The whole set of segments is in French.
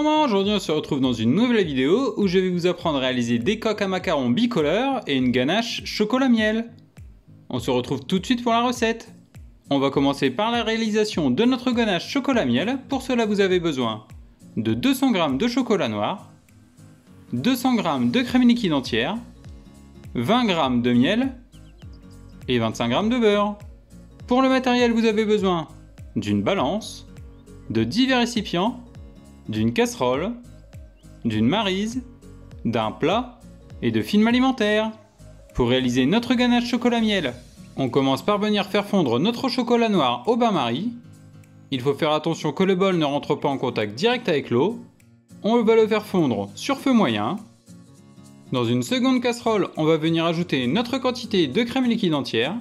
gourmands, aujourd'hui on se retrouve dans une nouvelle vidéo où je vais vous apprendre à réaliser des coques à macarons bicolores et une ganache chocolat miel. On se retrouve tout de suite pour la recette. On va commencer par la réalisation de notre ganache chocolat miel. Pour cela vous avez besoin de 200 g de chocolat noir, 200 g de crème liquide entière, 20 g de miel et 25 g de beurre. Pour le matériel vous avez besoin d'une balance, de divers récipients, d'une casserole, d'une maryse, d'un plat et de film alimentaire. Pour réaliser notre ganache chocolat miel, on commence par venir faire fondre notre chocolat noir au bain-marie. Il faut faire attention que le bol ne rentre pas en contact direct avec l'eau. On va le faire fondre sur feu moyen. Dans une seconde casserole, on va venir ajouter notre quantité de crème liquide entière.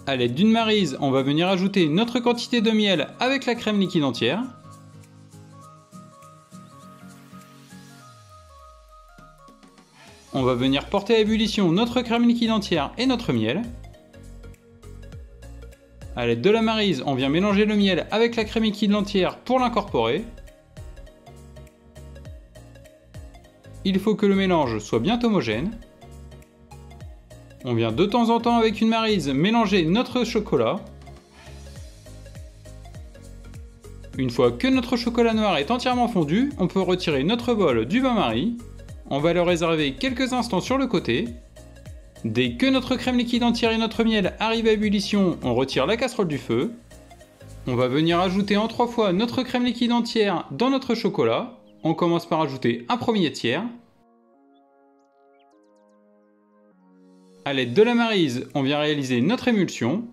A l'aide d'une maryse, on va venir ajouter notre quantité de miel avec la crème liquide entière. On va venir porter à ébullition notre crème liquide entière et notre miel. A l'aide de la maryse, on vient mélanger le miel avec la crème liquide entière pour l'incorporer. Il faut que le mélange soit bien homogène. On vient de temps en temps avec une maryse mélanger notre chocolat. Une fois que notre chocolat noir est entièrement fondu, on peut retirer notre bol du bain-marie. On va le réserver quelques instants sur le côté. Dès que notre crème liquide entière et notre miel arrivent à ébullition, on retire la casserole du feu. On va venir ajouter en 3 fois notre crème liquide entière dans notre chocolat. On commence par ajouter un premier tiers. A l'aide de la maryse, on vient réaliser notre émulsion.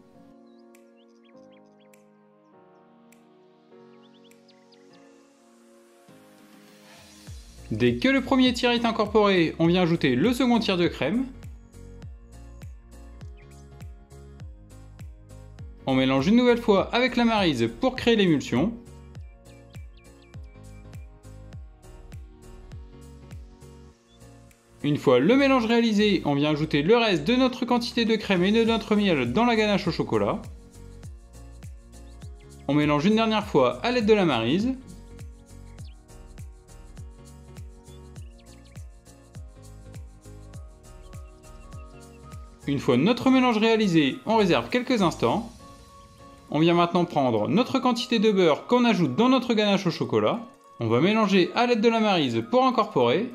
Dès que le premier tiers est incorporé, on vient ajouter le second tiers de crème. On mélange une nouvelle fois avec la maryse pour créer l'émulsion. Une fois le mélange réalisé, on vient ajouter le reste de notre quantité de crème et de notre miel dans la ganache au chocolat. On mélange une dernière fois à l'aide de la maryse. Une fois notre mélange réalisé, on réserve quelques instants. On vient maintenant prendre notre quantité de beurre qu'on ajoute dans notre ganache au chocolat. On va mélanger à l'aide de la maryse pour incorporer.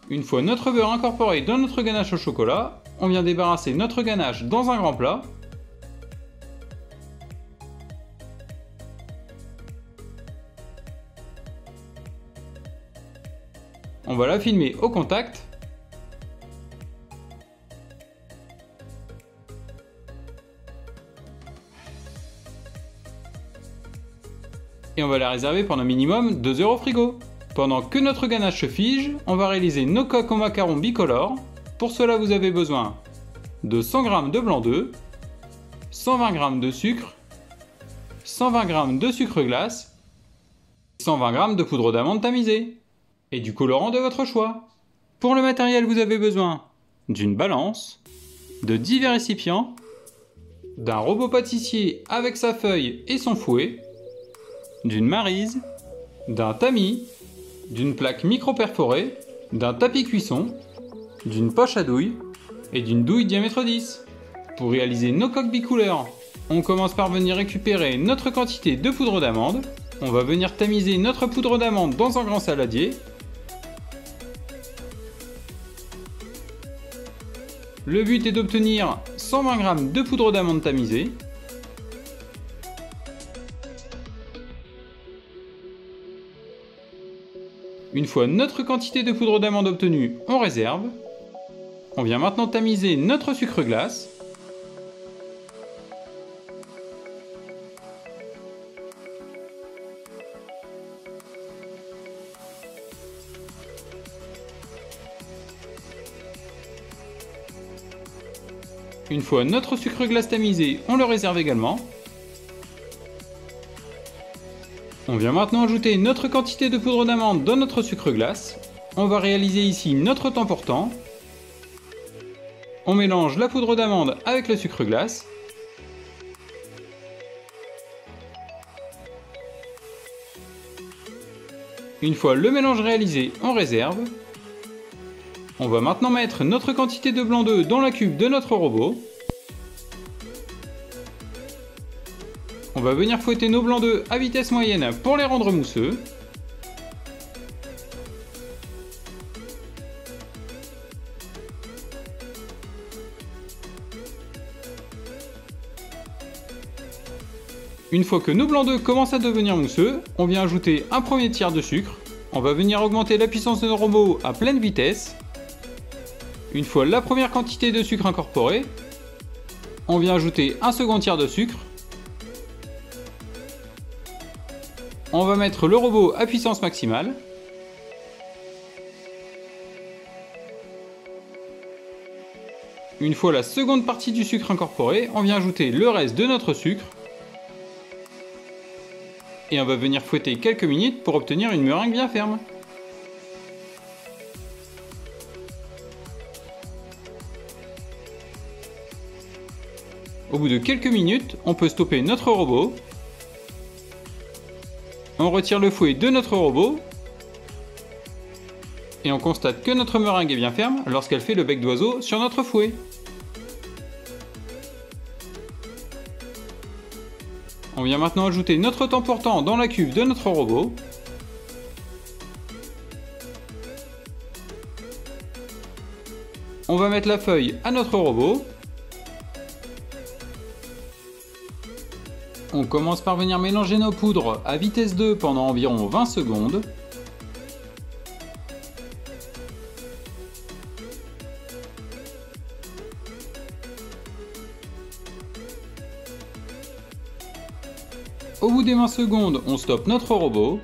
Une fois notre beurre incorporé dans notre ganache au chocolat, on vient débarrasser notre ganache dans un grand plat. On va la filmer au contact. Et on va la réserver pendant minimum 2 heures au frigo. Pendant que notre ganache se fige, on va réaliser nos coques au macarons bicolores. Pour cela vous avez besoin de 100 g de blanc d'œuf, 120 g de sucre, 120 g de sucre glace, 120 g de poudre d'amande tamisée et du colorant de votre choix. Pour le matériel vous avez besoin d'une balance, de divers récipients, d'un robot pâtissier avec sa feuille et son fouet, d'une maryse, d'un tamis, d'une plaque micro-perforée, d'un tapis cuisson, d'une poche à douille et d'une douille diamètre 10. Pour réaliser nos coques bicouleurs, on commence par venir récupérer notre quantité de poudre d'amande. On va venir tamiser notre poudre d'amande dans un grand saladier. Le but est d'obtenir 120 g de poudre d'amande tamisée. Une fois notre quantité de poudre d'amande obtenue, on réserve. On vient maintenant tamiser notre sucre glace. Une fois notre sucre glace tamisé, on le réserve également. On vient maintenant ajouter notre quantité de poudre d'amande dans notre sucre glace. On va réaliser ici notre temps pour temps. On mélange la poudre d'amande avec le sucre glace. Une fois le mélange réalisé, on réserve. On va maintenant mettre notre quantité de blanc d'œuf dans la cuve de notre robot. On va venir fouetter nos blancs d'œufs à vitesse moyenne pour les rendre mousseux. Une fois que nos blancs d'œufs commencent à devenir mousseux, on vient ajouter un premier tiers de sucre. On va venir augmenter la puissance de nos robots à pleine vitesse. Une fois la première quantité de sucre incorporée, on vient ajouter un second tiers de sucre. On va mettre le robot à puissance maximale. Une fois la seconde partie du sucre incorporée, on vient ajouter le reste de notre sucre. Et on va venir fouetter quelques minutes pour obtenir une meringue bien ferme. Au bout de quelques minutes, on peut stopper notre robot. On retire le fouet de notre robot. Et on constate que notre meringue est bien ferme lorsqu'elle fait le bec d'oiseau sur notre fouet. On vient maintenant ajouter notre temps pour temps dans la cuve de notre robot. On va mettre la feuille à notre robot. On commence par venir mélanger nos poudres à vitesse 2 pendant environ 20 secondes. Au bout des 20 secondes, on stoppe notre robot.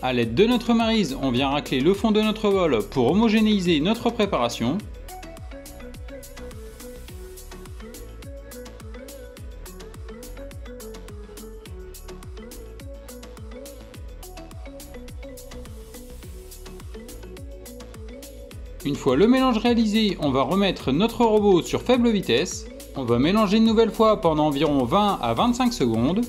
A l'aide de notre maryse, on vient racler le fond de notre bol pour homogénéiser notre préparation. Une fois le mélange réalisé, on va remettre notre robot sur faible vitesse. On va mélanger une nouvelle fois pendant environ 20 à 25 secondes.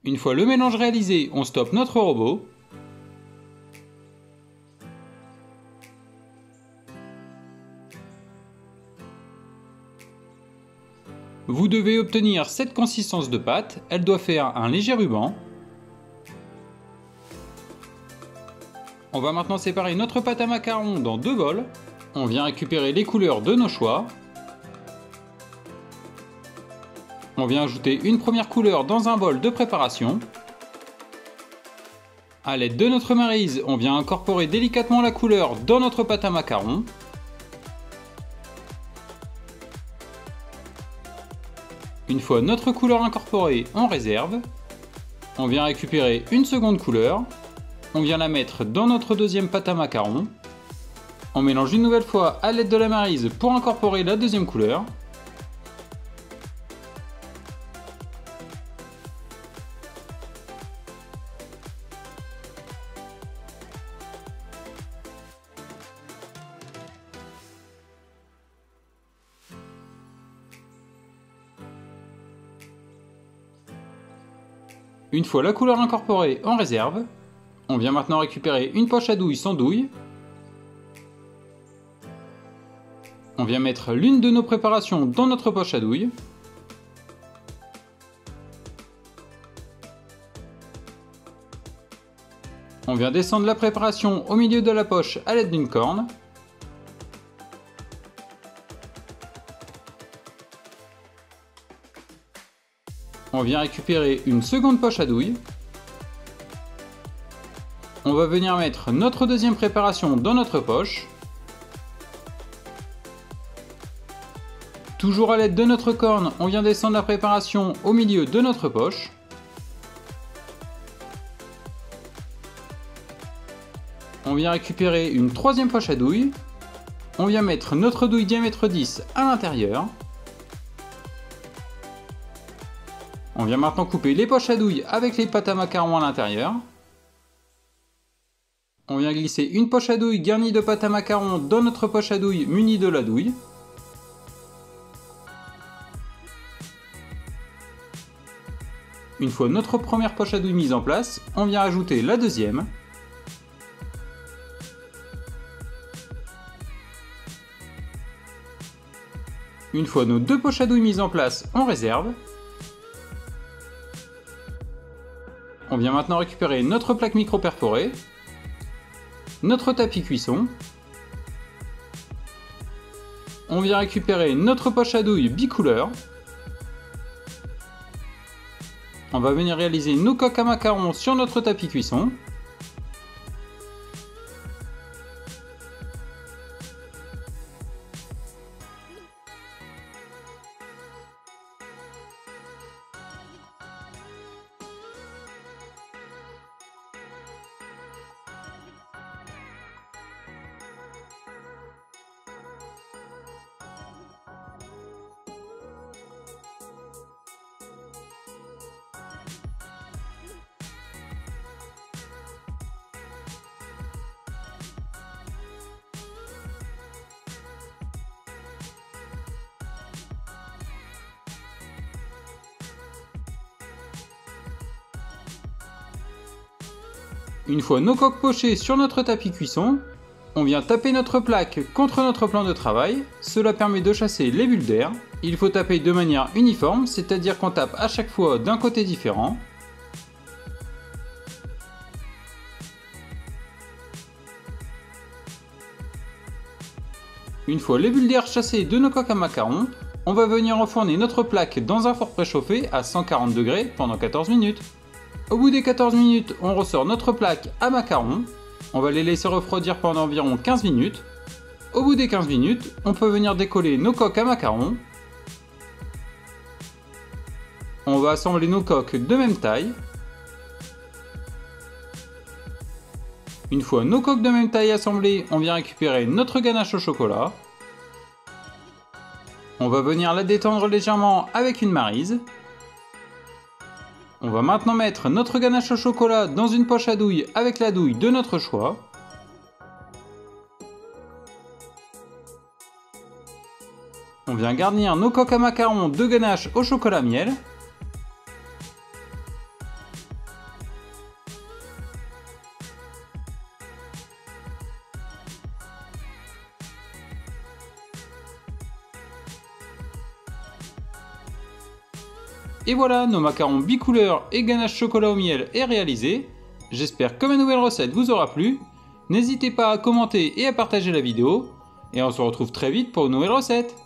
Une fois le mélange réalisé, on stoppe notre robot. Vous devez obtenir cette consistance de pâte, elle doit faire un léger ruban. On va maintenant séparer notre pâte à macarons dans deux bols. On vient récupérer les couleurs de nos choix. On vient ajouter une première couleur dans un bol de préparation. A l'aide de notre maryse, on vient incorporer délicatement la couleur dans notre pâte à macarons. Une fois notre couleur incorporée, on réserve. On vient récupérer une seconde couleur. On vient la mettre dans notre deuxième pâte à macarons. On mélange une nouvelle fois à l'aide de la maryse pour incorporer la deuxième couleur. Une fois la couleur incorporée, on réserve. On vient maintenant récupérer une poche à douille sans douille. On vient mettre l'une de nos préparations dans notre poche à douille. On vient descendre la préparation au milieu de la poche à l'aide d'une corne. On vient récupérer une seconde poche à douille. On va venir mettre notre deuxième préparation dans notre poche. Toujours à l'aide de notre corne, on vient descendre la préparation au milieu de notre poche. On vient récupérer une troisième poche à douille. On vient mettre notre douille diamètre 10 à l'intérieur. On vient maintenant couper les poches à douille avec les pâtes à macarons à l'intérieur. On vient glisser une poche à douille garnie de pâte à macarons dans notre poche à douille munie de la douille. Une fois notre première poche à douille mise en place, on vient ajouter la deuxième. Une fois nos deux poches à douille mises en place, on réserve. On vient maintenant récupérer notre plaque micro perforée, notre tapis cuisson. On vient récupérer notre poche à douille bicouleur. On va venir réaliser nos coques à macarons sur notre tapis cuisson. Une fois nos coques pochées sur notre tapis cuisson, on vient taper notre plaque contre notre plan de travail. Cela permet de chasser les bulles d'air. Il faut taper de manière uniforme, c'est-à-dire qu'on tape à chaque fois d'un côté différent. Une fois les bulles d'air chassées de nos coques à macarons, on va venir enfourner notre plaque dans un four préchauffé à 140 degrés pendant 14 minutes. Au bout des 14 minutes, on ressort notre plaque à macarons. On va les laisser refroidir pendant environ 15 minutes. Au bout des 15 minutes, on peut venir décoller nos coques à macarons. On va assembler nos coques de même taille. Une fois nos coques de même taille assemblées, on vient récupérer notre ganache au chocolat. On va venir la détendre légèrement avec une maryse. On va maintenant mettre notre ganache au chocolat dans une poche à douille avec la douille de notre choix. On vient garnir nos coques à macarons de ganache au chocolat miel. Et voilà, nos macarons bicouleur et ganache chocolat au miel est réalisé. J'espère que ma nouvelle recette vous aura plu. N'hésitez pas à commenter et à partager la vidéo. Et on se retrouve très vite pour une nouvelle recette.